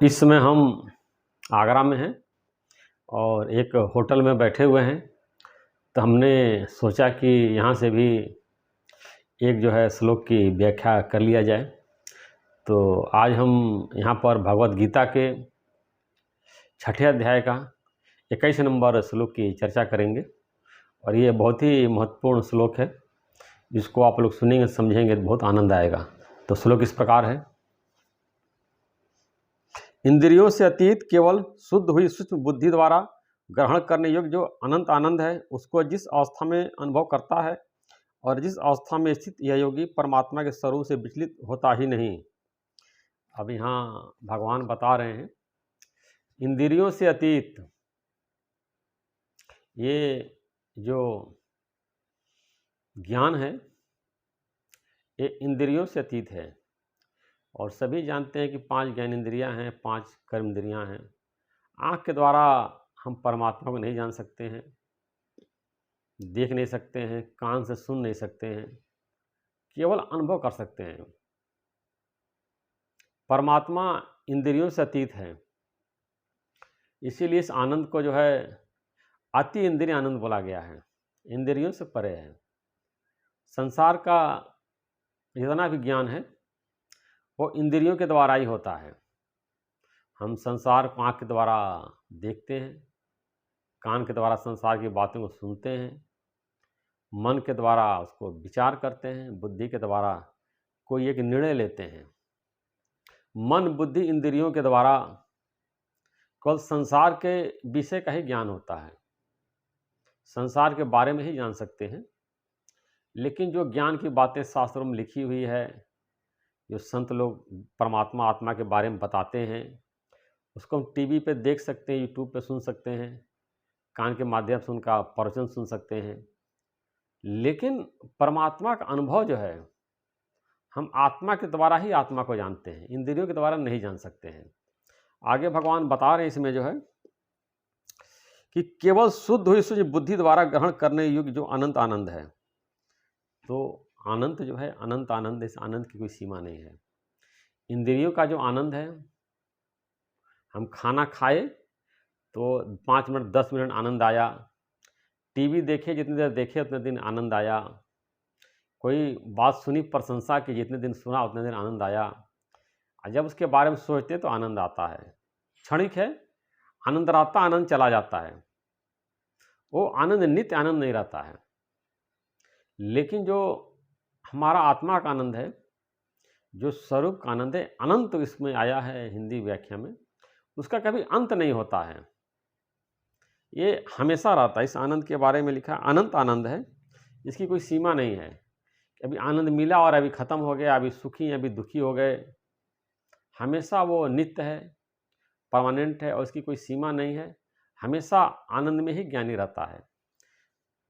इस समय हम आगरा में हैं और एक होटल में बैठे हुए हैं। तो हमने सोचा कि यहाँ से भी एक जो है श्लोक की व्याख्या कर लिया जाए। तो आज हम यहाँ पर भगवत गीता के 6ठे अध्याय का 21 नंबर श्लोक की चर्चा करेंगे और ये बहुत ही महत्वपूर्ण श्लोक है, जिसको आप लोग सुनेंगे समझेंगे तो बहुत आनंद आएगा। तो श्लोक इस प्रकार है। इंद्रियों से अतीत केवल शुद्ध हुई सूक्ष्म बुद्धि द्वारा ग्रहण करने योग्य जो अनंत आनंद है, उसको जिस अवस्था में अनुभव करता है और जिस अवस्था में स्थित यह योगी परमात्मा के स्वरूप से विचलित होता ही नहीं। अब यहाँ भगवान बता रहे हैं इंद्रियों से अतीत, ये जो ज्ञान है ये इंद्रियों से अतीत है। और सभी जानते हैं कि 5 ज्ञानेंद्रियां हैं, 5 कर्म इंद्रियां हैं। आँख के द्वारा हम परमात्मा को नहीं जान सकते हैं, देख नहीं सकते हैं, कान से सुन नहीं सकते हैं, केवल अनुभव कर सकते हैं। परमात्मा इंद्रियों से अतीत है, इसीलिए इस आनंद को जो है अति इंद्रिय आनंद बोला गया है, इंद्रियों से परे है। संसार का जितना भी ज्ञान है वो इंद्रियों के द्वारा ही होता है। हम संसार को आँख के द्वारा देखते हैं, कान के द्वारा संसार की बातों को सुनते हैं, मन के द्वारा उसको विचार करते हैं, बुद्धि के द्वारा कोई एक निर्णय लेते हैं। मन बुद्धि इंद्रियों के द्वारा केवल संसार के विषय का ही ज्ञान होता है, संसार के बारे में ही जान सकते हैं। लेकिन जो ज्ञान की बातें शास्त्रों में लिखी हुई है, जो संत लोग परमात्मा आत्मा के बारे में बताते हैं, उसको हम टीवी पे देख सकते हैं, यूट्यूब पे सुन सकते हैं, कान के माध्यम से उनका प्रवचन सुन सकते हैं। लेकिन परमात्मा का अनुभव जो है हम आत्मा के द्वारा ही आत्मा को जानते हैं, इंद्रियों के द्वारा नहीं जान सकते हैं। आगे भगवान बता रहे हैं इसमें जो है कि केवल शुद्ध हुई शुद्ध बुद्धि द्वारा ग्रहण करने योग्य जो अनंत आनंद है। तो अनंत जो है अनंत आनंद, इस आनंद की कोई सीमा नहीं है। इंद्रियों का जो आनंद है, हम खाना खाए तो 5 मिनट 10 मिनट आनंद आया, टीवी देखे जितनी देर देखे उतने दिन आनंद आया, कोई बात सुनी प्रशंसा की जितने दिन सुना उतने दिन आनंद आया, और जब उसके बारे में सोचते तो आनंद आता है। क्षणिक है, आनंद रहता, आनंद चला जाता है। वो आनंद नित्य आनंद नहीं रहता है। लेकिन जो हमारा आत्मा का आनंद है, जो स्वरूप का आनंद है, अनंत इसमें आया है हिंदी व्याख्या में, उसका कभी अंत नहीं होता है, ये हमेशा रहता है। इस आनंद के बारे में लिखा अनंत आनंद है, इसकी कोई सीमा नहीं है। अभी आनंद मिला और अभी ख़त्म हो गया, अभी सुखी अभी दुखी हो गए। हमेशा वो नित्य है, परमानेंट है और इसकी कोई सीमा नहीं है, हमेशा आनंद में ही ज्ञानी रहता है।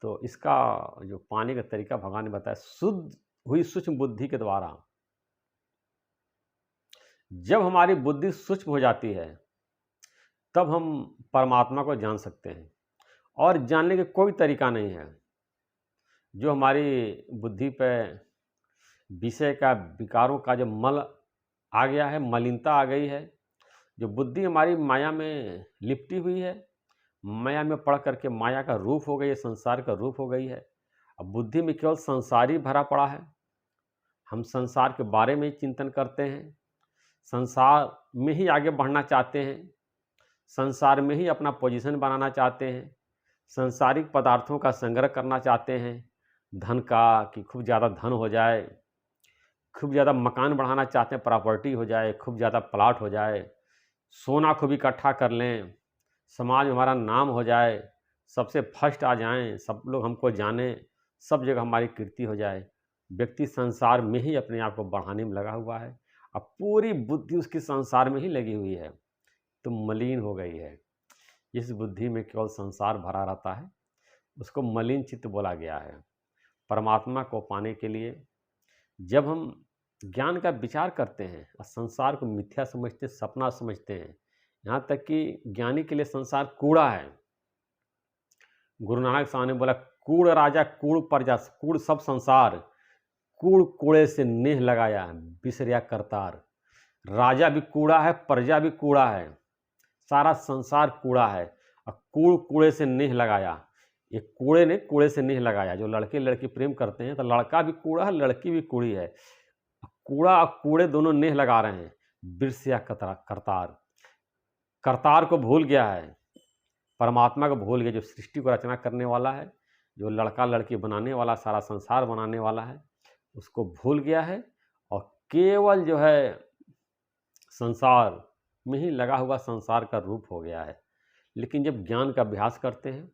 तो इसका जो पाने का तरीका भगवान ने बताया, शुद्ध हुई सूक्ष्म बुद्धि के द्वारा। जब हमारी बुद्धि सूक्ष्म हो जाती है तब हम परमात्मा को जान सकते हैं, और जानने का कोई तरीका नहीं है। जो हमारी बुद्धि पे विषय का विकारों का जो मल आ गया है, मलिनता आ गई है, जो बुद्धि हमारी माया में लिपटी हुई है, माया में पड़ करके माया का रूप हो गई है, संसार का रूप हो गई है। अब बुद्धि में केवल संसार ही भरा पड़ा है। हम संसार के बारे में ही चिंतन करते हैं, संसार में ही आगे बढ़ना चाहते हैं, संसार में ही अपना पोजीशन बनाना चाहते हैं, संसारिक पदार्थों का संग्रह करना चाहते हैं, धन का, कि खूब ज़्यादा धन हो जाए, खूब ज़्यादा मकान बढ़ाना चाहते हैं, प्रॉपर्टी हो जाए, खूब ज़्यादा प्लाट हो जाए, सोना खूब इकट्ठा कर लें, समाज में हमारा नाम हो जाए, सबसे फर्स्ट आ जाएं, सब लोग हमको जानें, सब जगह हमारी कीर्ति हो जाए। व्यक्ति संसार में ही अपने आप को बढ़ाने में लगा हुआ है, अब पूरी बुद्धि उसकी संसार में ही लगी हुई है, तो मलिन हो गई है। इस बुद्धि में केवल संसार भरा रहता है, उसको मलिन चित्त बोला गया है। परमात्मा को पाने के लिए जब हम ज्ञान का विचार करते हैं और संसार को मिथ्या समझते, सपना समझते हैं, यहाँ तक कि ज्ञानी के लिए संसार कूड़ा है। गुरु नानक साहब ने बोला, कूड़ राजा कूड़ प्रजा, कूड़ सब संसार, कूड़ कूड़े से नेह लगाया बिसरिया करतार। राजा भी कूड़ा है, प्रजा भी कूड़ा है, सारा संसार कूड़ा है। और कूड़े से नेह लगाया, ये कूड़े ने कूड़े से नेह लगाया। जो लड़के लड़की प्रेम करते हैं तो लड़का भी कूड़ा है, लड़की भी कूड़ी है। कूड़ा और कूड़े दोनों नेह लगा रहे हैं। बिरसिया करतार, करतार को भूल गया है, परमात्मा को भूल गया, जो सृष्टि को रचना करने वाला है, जो लड़का लड़की बनाने वाला, सारा संसार बनाने वाला है, उसको भूल गया है। और केवल जो है संसार में ही लगा हुआ संसार का रूप हो गया है। लेकिन जब ज्ञान का अभ्यास करते हैं,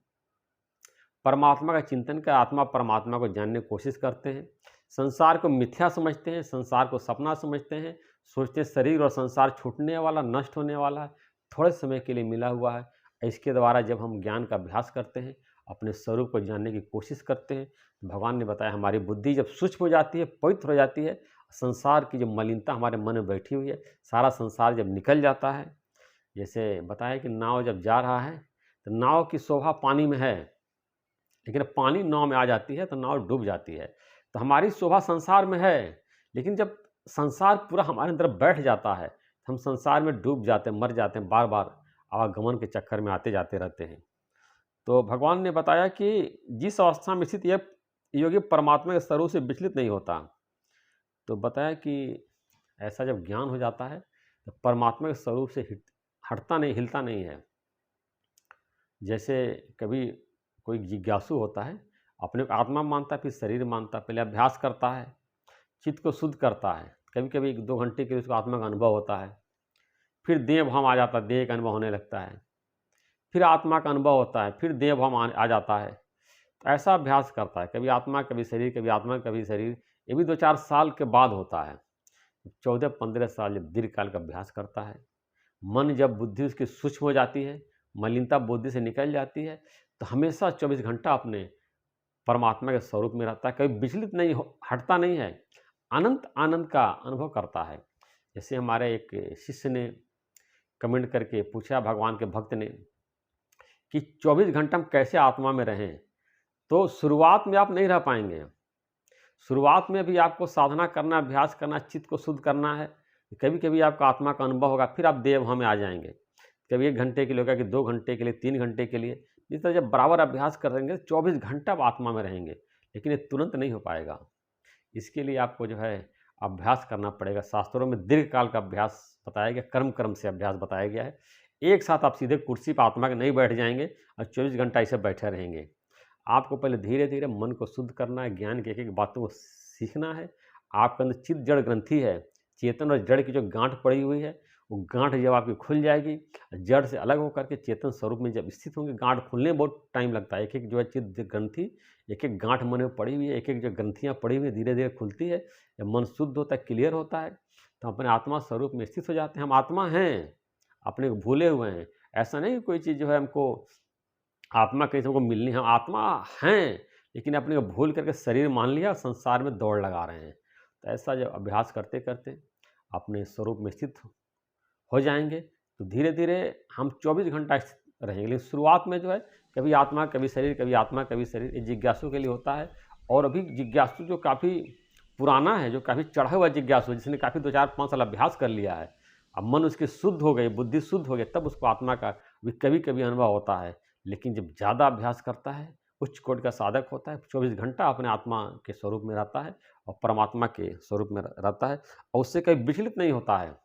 परमात्मा का चिंतन कर आत्मा परमात्मा को जानने की कोशिश करते हैं, संसार को मिथ्या समझते हैं, संसार को सपना समझते हैं, सोचते शरीर और संसार छूटने वाला, नष्ट होने वाला है, थोड़े समय के लिए मिला हुआ है। इसके द्वारा जब हम ज्ञान का अभ्यास करते हैं, अपने स्वरूप को जानने की कोशिश करते हैं, तो भगवान ने बताया हमारी बुद्धि जब सूक्ष्म हो जाती है, पवित्र हो जाती है, संसार की जो मलिनता हमारे मन में बैठी हुई है, सारा संसार जब निकल जाता है। जैसे बताया कि नाव जब जा रहा है तो नाव की शोभा पानी में है, लेकिन पानी नाव में आ जाती है तो नाव डूब जाती है। तो हमारी शोभा संसार में है, लेकिन जब संसार पूरा हमारे अंदर बैठ जाता है तो हम संसार में डूब जाते हैं, मर जाते हैं, बार बार आवागमन के चक्कर में आते जाते रहते हैं। तो भगवान ने बताया कि जिस अवस्था में स्थित यह योगी परमात्मा के स्वरूप से विचलित नहीं होता, तो बताया कि ऐसा जब ज्ञान हो जाता है तो परमात्मा के स्वरूप से हटता नहीं, हिलता नहीं है। जैसे कभी कोई जिज्ञासु होता है, अपने को आत्मा मानता है, फिर शरीर मानता है, पहले अभ्यास करता है, चित्त को शुद्ध करता है, कभी कभी 1-2 घंटे के लिए उसको आत्मा का अनुभव होता है, फिर देह भाव आ जाता है, देह का अनुभव होने लगता है, फिर आत्मा का अनुभव होता है, फिर देह भाव आ जाता है। तो ऐसा अभ्यास करता है, कभी आत्मा कभी शरीर, कभी आत्मा कभी शरीर। ये भी 2-4 साल के बाद होता है। 14-15 साल जब दीर्घकाल का अभ्यास करता है, मन जब बुद्धि उसकी सूक्ष्म हो जाती है, मलिनता बुद्धि से निकल जाती है, तो हमेशा 24 घंटा अपने परमात्मा के स्वरूप में रहता है, कभी विचलित नहीं हटता नहीं है, अनंत आनंद का अनुभव करता है। जैसे हमारे एक शिष्य ने कमेंट करके पूछा भगवान के भक्त ने कि 24 घंटा हम कैसे आत्मा में रहें। तो शुरुआत में आप नहीं रह पाएंगे, शुरुआत में भी आपको साधना करना, अभ्यास करना, चित्त को शुद्ध करना है। कभी कभी आपका आत्मा का अनुभव होगा, फिर आप देह भाव में आ जाएंगे। कभी 1 घंटे के लिए होगा, कि 2 घंटे के लिए, 3 घंटे के लिए। इस तरह जब बराबर अभ्यास करेंगे 24 घंटा आप आत्मा में रहेंगे, लेकिन ये तुरंत नहीं हो पाएगा। इसके लिए आपको जो है अभ्यास करना पड़ेगा। शास्त्रों में दीर्घकाल का अभ्यास बताया गया, कर्म से अभ्यास बताया गया है। एक साथ आप सीधे कुर्सी पर आत्मा के नहीं बैठ जाएंगे और 24 घंटा ऐसे बैठे रहेंगे। आपको पहले धीरे धीरे मन को शुद्ध करना है, ज्ञान की एक बातों को सीखना है। आपके अंदर चित्त जड़ ग्रंथि है, चेतन और जड़ की जो गांठ पड़ी हुई है, वो गांठ जब आपकी खुल जाएगी, जड़ से अलग होकर के चेतन स्वरूप में जब स्थित होंगे, गांठ खुलने में बहुत टाइम लगता है। एक एक जो है चित्त ग्रंथि, एक एक गांठ मन में पड़ी हुई है, एक एक जो ग्रंथियाँ पड़ी हुई है, धीरे धीरे खुलती है। जब मन शुद्ध होता है, क्लियर होता है, तो अपने आत्मा स्वरूप में स्थित हो जाते हैं। हम आत्मा हैं, अपने को भूले हुए हैं। ऐसा नहीं कोई चीज़ जो है हमको आत्मा कहीं से हमको मिलनी है, हम आत्मा हैं, लेकिन अपने को भूल करके शरीर मान लिया, संसार में दौड़ लगा रहे हैं। तो ऐसा जब अभ्यास करते करते अपने स्वरूप में स्थित हो जाएंगे, तो धीरे धीरे हम 24 घंटा स्थित रहेंगे। लेकिन शुरुआत में जो है कभी आत्मा कभी शरीर, कभी आत्मा कभी शरीर, ये जिज्ञासु के लिए होता है। और अभी जिज्ञासु जो काफ़ी पुराना है, जो काफ़ी चढ़ा हुआ जिज्ञासु, जिसने काफ़ी 2-4-5 साल अभ्यास कर लिया है, अब मन उसकी शुद्ध हो गई, बुद्धि शुद्ध हो गई, तब उसको आत्मा का भी कभी कभी अनुभव होता है। लेकिन जब ज़्यादा अभ्यास करता है, उच्च कोटि का साधक होता है, 24 घंटा अपने आत्मा के स्वरूप में रहता है और परमात्मा के स्वरूप में रहता है, और उससे कभी विचलित नहीं होता है।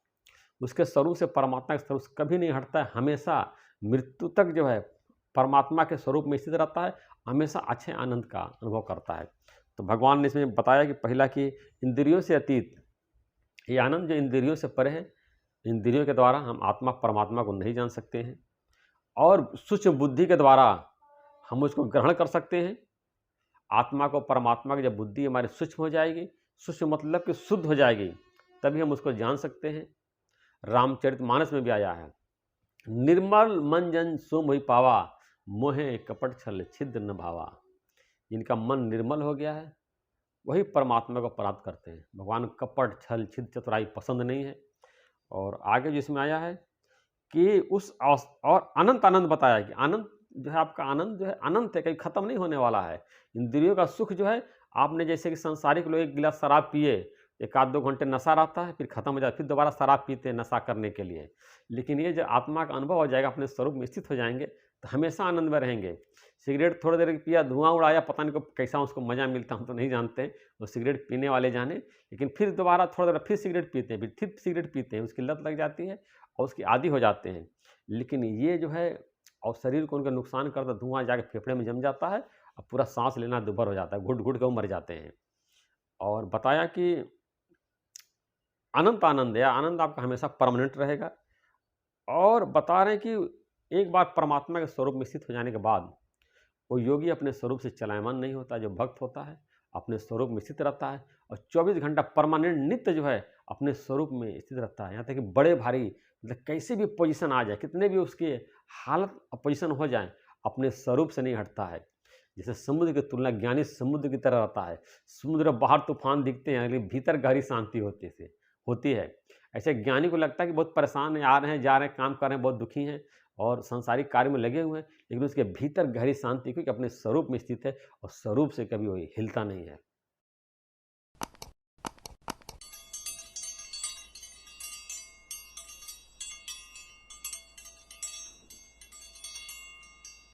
उसके स्वरूप से परमात्मा के स्वरूप से कभी नहीं हटता है, हमेशा मृत्यु तक जो है परमात्मा के स्वरूप में स्थित रहता है, हमेशा अच्छे आनंद का अनुभव करता है। तो भगवान ने इसमें बताया कि पहला कि इंद्रियों से अतीत ये आनंद जो इंद्रियों से परे है, इंद्रियों के द्वारा हम आत्मा परमात्मा को नहीं जान सकते हैं, और सूक्ष्म बुद्धि के द्वारा हम उसको ग्रहण कर सकते हैं। आत्मा को परमात्मा की जब बुद्धि हमारी सूक्ष्म हो जाएगी, सूक्ष्म मतलब कि शुद्ध हो जाएगी, तभी हम उसको जान सकते हैं। रामचरितमानस में भी आया है, निर्मल मन जन सो मोहि पावा, मोहे कपट छल छिद्र न भावा। जिनका मन निर्मल हो गया है वही परमात्मा को प्राप्त करते हैं। भगवान कपट छल छिद्र चतुराई पसंद नहीं है। और आगे जिसमें आया है कि उस और अनंत आनंद बताया कि आनंद जो है, आपका आनंद जो है अनंत है, कहीं ख़त्म नहीं होने वाला है। इंद्रियों का सुख जो है, आपने जैसे कि संसारिक लोग 1 गिलास शराब पिए एक आध 2 घंटे नशा रहता है, फिर खत्म हो जाता है, फिर दोबारा शराब पीते हैं नशा करने के लिए। लेकिन ये जब आत्मा का अनुभव हो जाएगा, अपने स्वरूप में स्थित हो जाएँगे, तो हमेशा आनंद में रहेंगे। सिगरेट थोड़ी देर पिया, धुआँ उड़ाया, पता नहीं को कैसा उसको मज़ा मिलता, हम तो नहीं जानते हैं, वो सिगरेट पीने वाले जाने। लेकिन फिर दोबारा थोड़ा देर फिर सिगरेट पीते हैं, फिर सिगरेट पीते हैं, उसकी लत लग जाती है और उसके आदी हो जाते हैं। लेकिन ये जो है और शरीर को उनका नुकसान करता, धुआँ जाके फेफड़े में जम जाता है और पूरा साँस लेना दुभर हो जाता है, घुट-घुट के वो मर जाते हैं। और बताया कि अनंत आनंद है, आनंद आपका हमेशा परमानेंट रहेगा। और बता रहे हैं कि एक बार परमात्मा के स्वरूप में स्थित हो जाने के बाद, वो योगी अपने स्वरूप से चलायमान नहीं होता। जो भक्त होता है, अपने स्वरूप में स्थित रहता है और 24 घंटा परमानेंट नित्य जो है, अपने स्वरूप में स्थित रहता है। यहाँ तक कि बड़े भारी मतलब कैसी भी पोज़ीशन आ जाए, कितने भी उसकी हालत पोज़ीशन हो जाएँ, अपने स्वरूप से नहीं हटता है। जैसे समुद्र की तुलना ज्ञानी समुद्र की तरह रहता है। समुद्र बाहर तूफ़ान दिखते हैं, लेकिन भीतर गहरी शांति होती है। ऐसे ज्ञानी को लगता है कि बहुत परेशान हैं, आ रहे हैं, जा रहे हैं, काम कर रहे हैं, बहुत दुखी हैं और सांसारिक कार्य में लगे हुए हैं, लेकिन उसके भीतर गहरी शांति, क्योंकि अपने स्वरूप में स्थित है और स्वरूप से कभी वो हिलता नहीं है।